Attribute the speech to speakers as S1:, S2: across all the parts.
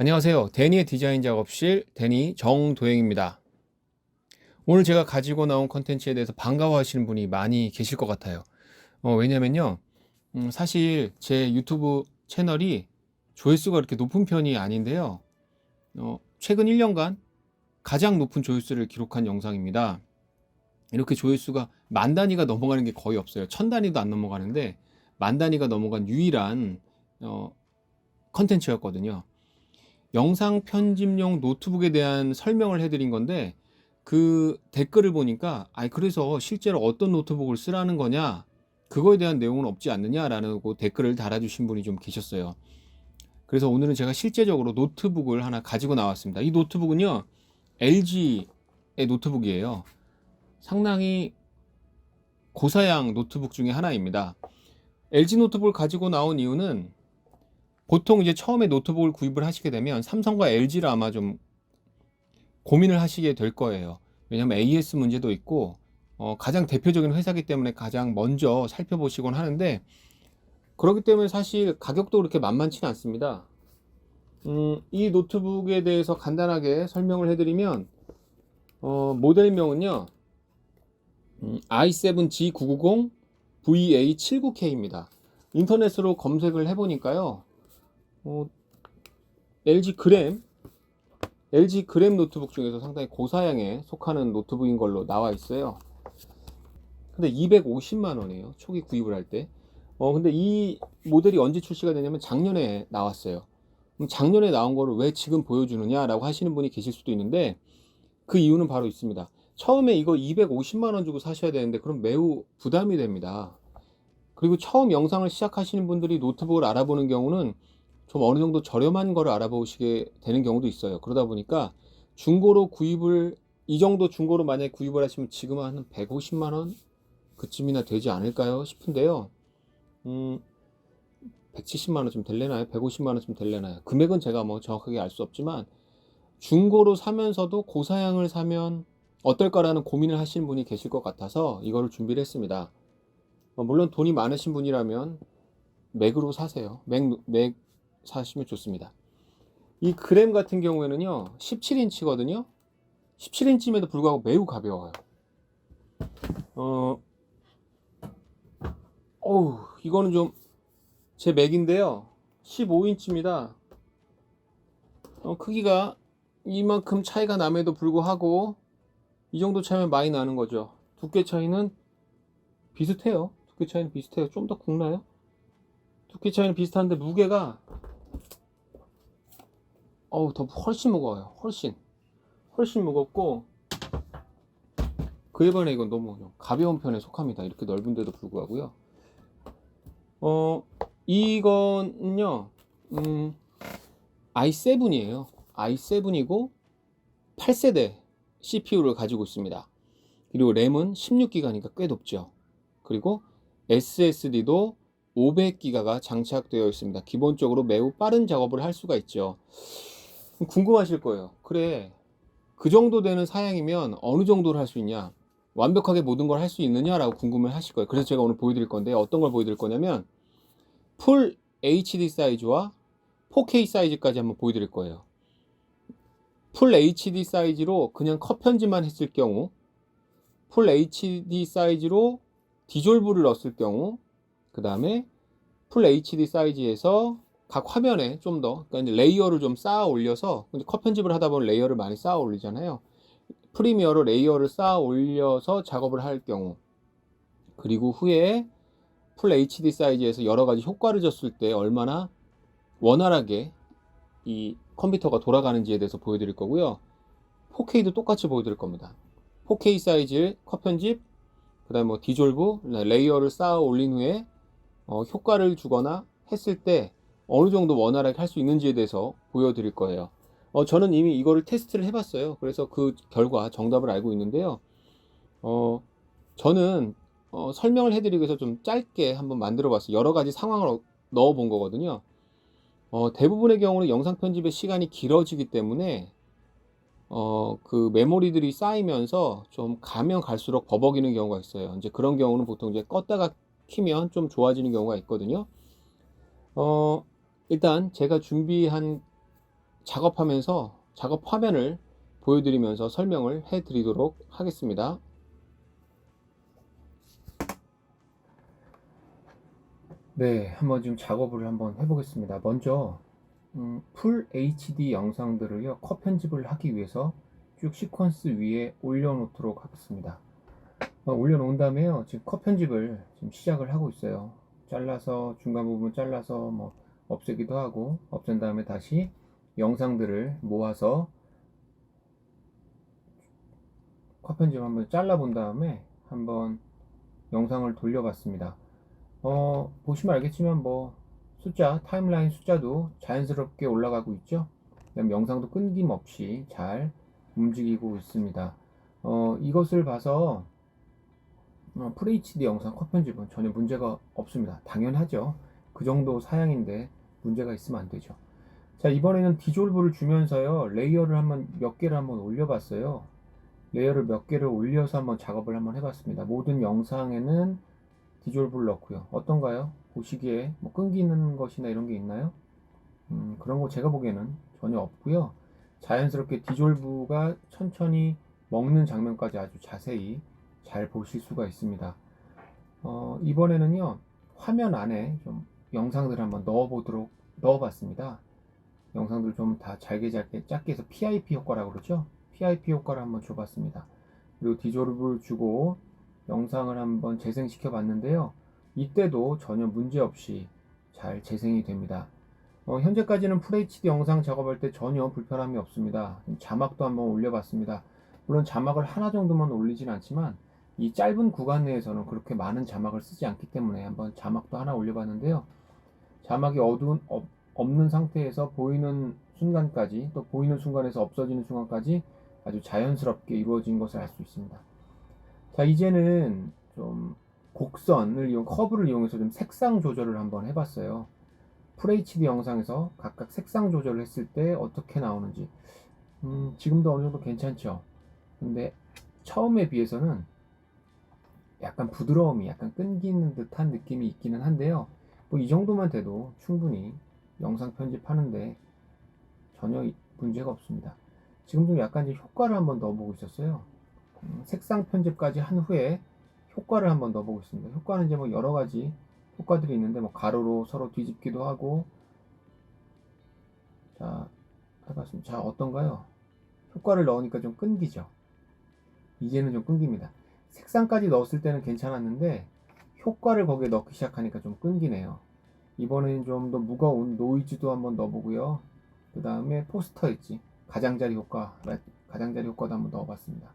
S1: 안녕하세요. 데니의 디자인 작업실 데니 정도행입니다. 오늘 제가 가지고 나온 컨텐츠에 대해서 반가워하시는 분이 많이 계실 것 같아요. 왜냐면요. 사실 제 유튜브 채널이 조회수가 그렇게 높은 편이 아닌데요. 최근 1년간 가장 높은 조회수를 기록한 영상입니다. 이렇게 조회수가 만 단위가 넘어가는 게 거의 없어요. 천 단위도 안 넘어가는데 만 단위가 넘어간 유일한 컨텐츠였거든요. 영상 편집용 노트북에 대한 설명을 해드린 건데 그 댓글을 보니까 그래서 실제로 어떤 노트북을 쓰라는 거냐 그거에 대한 내용은 없지 않느냐라는 댓글을 달아주신 분이 좀 계셨어요. 그래서 오늘은 제가 실제적으로 노트북을 하나 가지고 나왔습니다. 이 노트북은요 LG의 노트북이에요. 상당히 고사양 노트북 중에 하나입니다. LG 노트북을 가지고 나온 이유는 보통 이제 처음에 노트북을 구입을 하시게 되면 삼성과 LG를 아마 좀 고민을 하시게 될 거예요. 왜냐하면 AS 문제도 있고 가장 대표적인 회사이기 때문에 가장 먼저 살펴보시곤 하는데, 그렇기 때문에 사실 가격도 그렇게 만만치는 않습니다. 이 노트북에 대해서 간단하게 설명을 해드리면 모델명은요 i7G990 VA79K입니다. 인터넷으로 검색을 해보니까요 LG 그램 노트북 중에서 상당히 고사양에 속하는 노트북인 걸로 나와 있어요. 근데 250만 원이에요. 초기 구입을 할 때. 근데 이 모델이 언제 출시가 되냐면 작년에 나왔어요. 그럼 작년에 나온 거를 왜 지금 보여주느냐라고 하시는 분이 계실 수도 있는데, 그 이유는 바로 있습니다. 처음에 이거 250만 원 주고 사셔야 되는데 그럼 매우 부담이 됩니다. 그리고 처음 영상을 시작하시는 분들이 노트북을 알아보는 경우는 좀 어느 정도 저렴한 거를 알아보시게 되는 경우도 있어요. 그러다 보니까 중고로 구입을, 이 정도 중고로 만약에 구입을 하시면 지금 한 150만 원 그쯤이나 되지 않을까요 싶은데요. 170만 원쯤 될래나요? 150만 원쯤 될래나요? 금액은 제가 뭐 정확하게 알 수 없지만 중고로 사면서도 고사양을 사면 어떨까라는 고민을 하시는 분이 계실 것 같아서 이거를 준비를 했습니다. 물론 돈이 많으신 분이라면 맥으로 사세요. 맥 사시면 좋습니다. 이 그램 같은 경우에는요 17인치거든요 17인치임에도 불구하고 매우 가벼워요. 이거는 좀 제 맥인데요 15인치입니다. 크기가 이만큼 차이가 남에도 불구하고 이 정도 차이면 많이 나는 거죠. 두께 차이는 비슷해요. 좀 더 굵나요? 두께 차이는 비슷한데 무게가 더 훨씬 무거워요. 훨씬 무겁고, 그에 반해 이건 너무 가벼운 편에 속합니다. 이렇게 넓은데도 불구하고요. 이건요 i7이에요. i7이고 8세대 CPU를 가지고 있습니다. 그리고 램은 16기가니까 꽤 높죠. 그리고 SSD도 500기가가 장착되어 있습니다. 기본적으로 매우 빠른 작업을 할 수가 있죠. 궁금하실 거예요. 그래, 그 정도 되는 사양이면 어느 정도를 할 수 있냐, 완벽하게 모든 걸 할 수 있느냐라고 궁금해 하실 거예요. 그래서 제가 오늘 보여드릴 건데, 어떤 걸 보여드릴 거냐면 풀 HD 사이즈와 4K 사이즈까지 한번 보여드릴 거예요. 풀 HD 사이즈로 그냥 컷 편집만 했을 경우, 풀 HD 사이즈로 디졸브를 넣었을 경우, 그 다음에 풀 HD 사이즈에서 각 화면에 좀 더, 그러니까 레이어를 좀 쌓아 올려서, 컷 편집을 하다 보면 레이어를 많이 쌓아 올리잖아요. 프리미어로 레이어를 쌓아 올려서 작업을 할 경우, 그리고 후에 풀 HD 사이즈에서 여러 가지 효과를 줬을 때 얼마나 원활하게 이 컴퓨터가 돌아가는지에 대해서 보여드릴 거고요. 4K도 똑같이 보여드릴 겁니다. 4K 사이즈 컷 편집, 그 다음에 뭐 디졸브, 레이어를 쌓아 올린 후에 효과를 주거나 했을 때 어느 정도 원활하게 할 수 있는지에 대해서 보여드릴 거예요. 저는 이미 이거를 테스트를 해봤어요. 그래서 그 결과 정답을 알고 있는데요. 저는 설명을 해드리기 위해서 좀 짧게 한번 만들어 봤어요. 여러 가지 상황을 넣어 본 거거든요. 대부분의 경우는 영상 편집의 시간이 길어지기 때문에 그 메모리들이 쌓이면서 좀 가면 갈수록 버벅이는 경우가 있어요. 이제 그런 경우는 보통 이제 껐다가 키면 좀 좋아지는 경우가 있거든요. 일단 제가 준비한 작업하면서 작업 화면을 보여드리면서 설명을 해 드리도록 하겠습니다. 네, 한번 좀 작업을 한번 해보겠습니다. 먼저 풀 HD 영상들을요, 컷 편집을 하기 위해서 쭉 시퀀스 위에 올려놓도록 하겠습니다. 올려놓은 다음에요, 지금 컷 편집을 지금 시작을 하고 있어요. 잘라서 중간 부분 잘라서 뭐 없애기도 하고, 없앤 다음에 다시 영상들을 모아서 컷 편집 한번 잘라 본 다음에 한번 영상을 돌려봤습니다. 보시면 알겠지만 뭐 숫자, 타임라인 숫자도 자연스럽게 올라가고 있죠. 그다음 영상도 끊김없이 잘 움직이고 있습니다. 이것을 봐서 FHD 영상 컷 편집은 전혀 문제가 없습니다. 당연하죠. 그 정도 사양인데 문제가 있으면 안 되죠. 자, 이번에는 디졸브를 주면서요, 레이어를 한번 몇 개를 한번 올려봤어요. 레이어를 몇 개를 올려서 한번 작업을 한번 해봤습니다. 모든 영상에는 디졸브를 넣고요. 어떤가요? 보시기에 뭐 끊기는 것이나 이런 게 있나요? 그런 거 제가 보기에는 전혀 없고요. 자연스럽게 디졸브가 천천히 먹는 장면까지 아주 자세히 잘 보실 수가 있습니다. 이번에는요, 화면 안에 좀 영상들을 한번 넣어봤습니다. 영상들 좀 다 잘게 작게 해서 PIP 효과라고 그러죠. PIP 효과를 한번 줘봤습니다. 그리고 디졸브를 주고 영상을 한번 재생시켜 봤는데요. 이때도 전혀 문제 없이 잘 재생이 됩니다. 현재까지는 FHD 영상 작업할 때 전혀 불편함이 없습니다. 자막도 한번 올려봤습니다. 물론 자막을 하나 정도만 올리진 않지만 이 짧은 구간 내에서는 그렇게 많은 자막을 쓰지 않기 때문에 한번 자막도 하나 올려봤는데요. 자막이 없는 상태에서 보이는 순간까지, 또 보이는 순간에서 없어지는 순간까지 아주 자연스럽게 이루어진 것을 알 수 있습니다. 자, 이제는 좀 커브를 이용해서 좀 색상 조절을 한번 해봤어요. FHD 영상에서 각각 색상 조절을 했을 때 어떻게 나오는지. 지금도 어느 정도 괜찮죠? 근데 처음에 비해서는 약간 부드러움이 약간 끊기는 듯한 느낌이 있기는 한데요. 뭐 이 정도만 돼도 충분히 영상 편집하는데 전혀 문제가 없습니다. 지금 좀 약간 이제 효과를 한번 넣어보고 있었어요. 색상 편집까지 한 후에 효과를 한번 넣어보고 있습니다. 효과는 이제 뭐 여러 가지 효과들이 있는데 뭐 가로로 서로 뒤집기도 하고. 자, 해봤습니다. 자, 어떤가요? 효과를 넣으니까 좀 끊기죠. 이제는 좀 끊깁니다. 색상까지 넣었을 때는 괜찮았는데 효과를 거기에 넣기 시작하니까 좀 끊기네요. 이번에는 좀 더 무거운 노이즈도 한번 넣어보고요. 그 다음에 포스터 있지, 가장자리 효과도 한번 넣어봤습니다.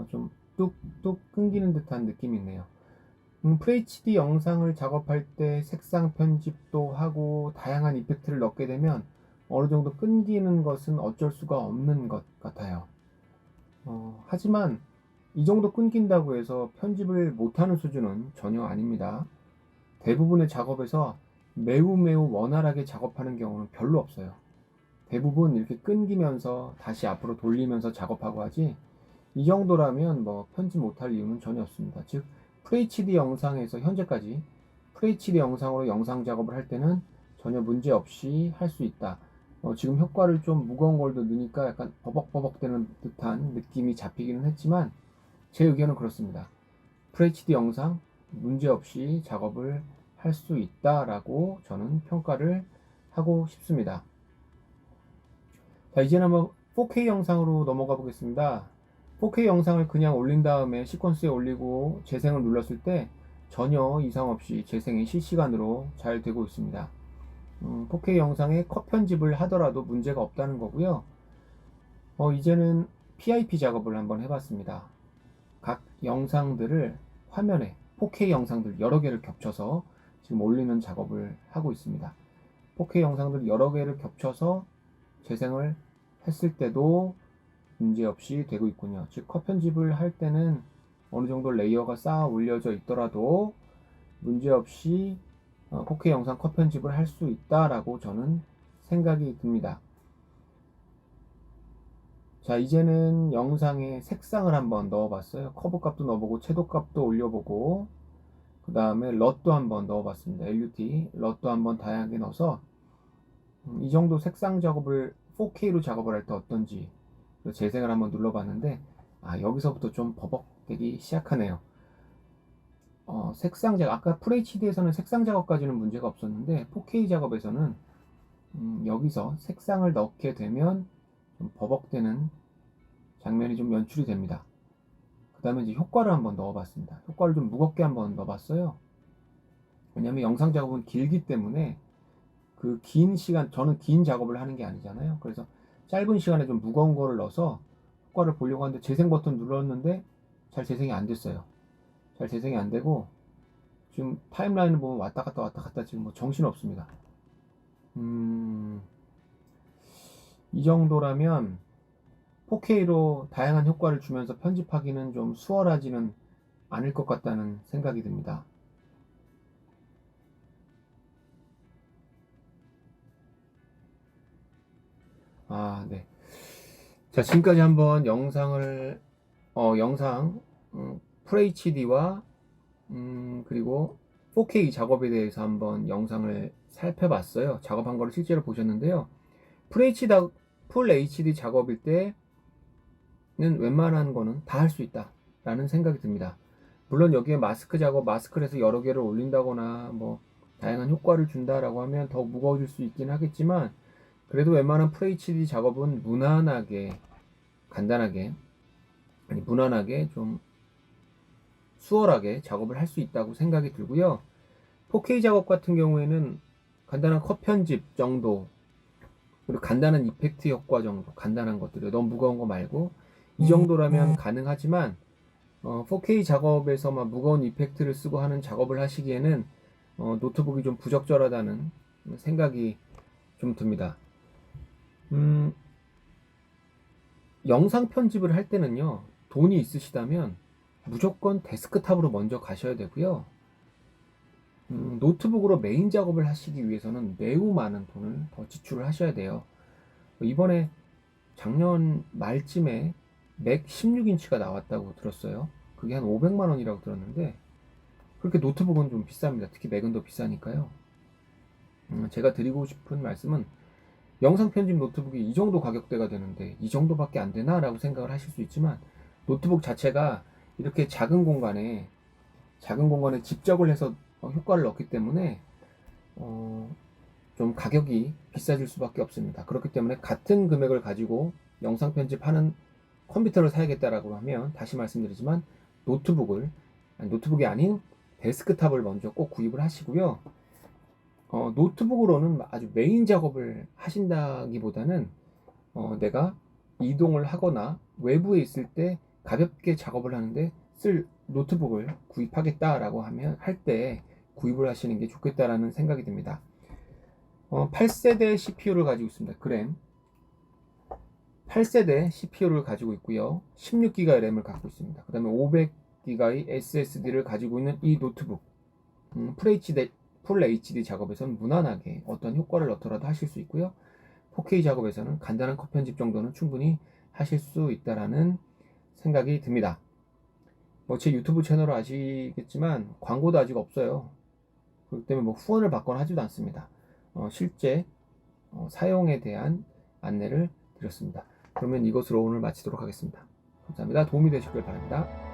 S1: 좀 뚝뚝 끊기는 듯한 느낌이 있네요. FHD 영상을 작업할 때 색상 편집도 하고 다양한 이펙트를 넣게 되면 어느 정도 끊기는 것은 어쩔 수가 없는 것 같아요. 하지만 이 정도 끊긴다고 해서 편집을 못하는 수준은 전혀 아닙니다. 대부분의 작업에서 매우 원활하게 작업하는 경우는 별로 없어요. 대부분 이렇게 끊기면서 다시 앞으로 돌리면서 작업하고 하지, 이 정도라면 뭐 편집 못할 이유는 전혀 없습니다. 즉 FHD 영상에서 현재까지 FHD 영상으로 영상 작업을 할 때는 전혀 문제 없이 할 수 있다. 지금 효과를 좀 무거운 걸 더 넣으니까 약간 버벅버벅 되는 듯한 느낌이 잡히기는 했지만 제 의견은 그렇습니다. FHD 영상 문제없이 작업을 할 수 있다라고 저는 평가를 하고 싶습니다. 자, 이제는 한번 4K 영상으로 넘어가 보겠습니다. 4K 영상을 그냥 올린 다음에 시퀀스에 올리고 재생을 눌렀을 때 전혀 이상 없이 재생이 실시간으로 잘 되고 있습니다. 4K 영상에 컷 편집을 하더라도 문제가 없다는 거고요. 이제는 PIP 작업을 한번 해봤습니다. 각 영상들을 화면에 4K 영상들 여러 개를 겹쳐서 지금 올리는 작업을 하고 있습니다. 4K 영상들 여러 개를 겹쳐서 재생을 했을 때도 문제없이 되고 있군요. 즉 컷 편집을 할 때는 어느 정도 레이어가 쌓아 올려져 있더라도 문제없이 4K 영상 컷 편집을 할 수 있다라고 저는 생각이 듭니다. 자, 이제는 영상에 색상을 한번 넣어봤어요. 커브 값도 넣어보고 채도 값도 올려보고, 그 다음에 럿도 한번 넣어봤습니다. LUT 럿도 한번 다양하게 넣어서 이 정도 색상 작업을 4K로 작업을 할 때 어떤지 재생을 한번 눌러봤는데 여기서부터 좀 버벅대기 시작하네요. 색상 작업, 아까 FHD에서는 색상 작업까지는 문제가 없었는데 4K 작업에서는 여기서 색상을 넣게 되면 좀 버벅대는 장면이 좀 연출이 됩니다. 그 다음에 이제 효과를 한번 넣어봤습니다. 효과를 좀 무겁게 한번 넣어봤어요. 왜냐면 영상 작업은 길기 때문에 그 긴 시간, 저는 긴 작업을 하는 게 아니잖아요. 그래서 짧은 시간에 좀 무거운 거를 넣어서 효과를 보려고 하는데 재생 버튼 눌렀는데 잘 재생이 안 됐어요. 잘 재생이 안 되고 지금 타임라인을 보면 왔다 갔다 지금 뭐 정신 없습니다. 이 정도라면 4K로 다양한 효과를 주면서 편집하기는 좀 수월하지는 않을 것 같다는 생각이 듭니다. 네. 자, 지금까지 한번 영상을 영상 FHD와 그리고 4K 작업에 대해서 한번 영상을 살펴봤어요. 작업한 거를 실제로 보셨는데요. 풀 HD 작업일 때는 웬만한 거는 다 할 수 있다 라는 생각이 듭니다. 물론 여기에 마스크 작업, 마스크를 해서 여러 개를 올린다거나 뭐 다양한 효과를 준다라고 하면 더 무거워질 수 있긴 하겠지만, 그래도 웬만한 FHD 작업은 무난하게, 간단하게, 무난하게 좀 수월하게 작업을 할 수 있다고 생각이 들고요. 4K 작업 같은 경우에는 간단한 컷 편집 정도, 그리고 간단한 이펙트 효과 정도, 간단한 것들이요. 너무 무거운 거 말고 이 정도라면 가능하지만 4K 작업에서만 무거운 이펙트를 쓰고 하는 작업을 하시기에는 노트북이 좀 부적절하다는 생각이 좀 듭니다. 영상 편집을 할 때는요, 돈이 있으시다면 무조건 데스크탑으로 먼저 가셔야 되고요. 노트북으로 메인 작업을 하시기 위해서는 매우 많은 돈을 더 지출을 하셔야 돼요. 이번에 작년 말쯤에 맥 16인치가 나왔다고 들었어요. 그게 한 500만 원이라고 들었는데, 그렇게 노트북은 좀 비쌉니다. 특히 맥은 더 비싸니까요. 제가 드리고 싶은 말씀은, 영상 편집 노트북이 이 정도 가격대가 되는데 이 정도밖에 안 되나? 라고 생각을 하실 수 있지만, 노트북 자체가 이렇게 작은 공간에 집적을 해서 효과를 넣기 때문에 좀 가격이 비싸질 수밖에 없습니다. 그렇기 때문에 같은 금액을 가지고 영상 편집하는 컴퓨터를 사야겠다라고 하면, 다시 말씀드리지만 노트북이 아닌 데스크탑을 먼저 꼭 구입을 하시고요. 노트북으로는 아주 메인 작업을 하신다기보다는 내가 이동을 하거나 외부에 있을 때 가볍게 작업을 하는데 쓸 노트북을 구입하겠다라고 하면, 할 때 구입을 하시는 게 좋겠다라는 생각이 듭니다. 8세대 CPU를 가지고 있습니다. 그램 8세대 CPU를 가지고 있고요. 16기가의 램을 갖고 있습니다. 그 다음에 500기가의 SSD를 가지고 있는 이 노트북, 풀 HD 작업에서는 무난하게 어떤 효과를 넣더라도 하실 수 있고요. 4K 작업에서는 간단한 컷 편집 정도는 충분히 하실 수 있다라는 생각이 듭니다. 제 유튜브 채널을 아시겠지만 광고도 아직 없어요. 그렇기 때문에 후원을 받거나 하지도 않습니다. 실제 사용에 대한 안내를 드렸습니다. 그러면 이것으로 오늘 마치도록 하겠습니다. 감사합니다. 도움이 되셨길 바랍니다.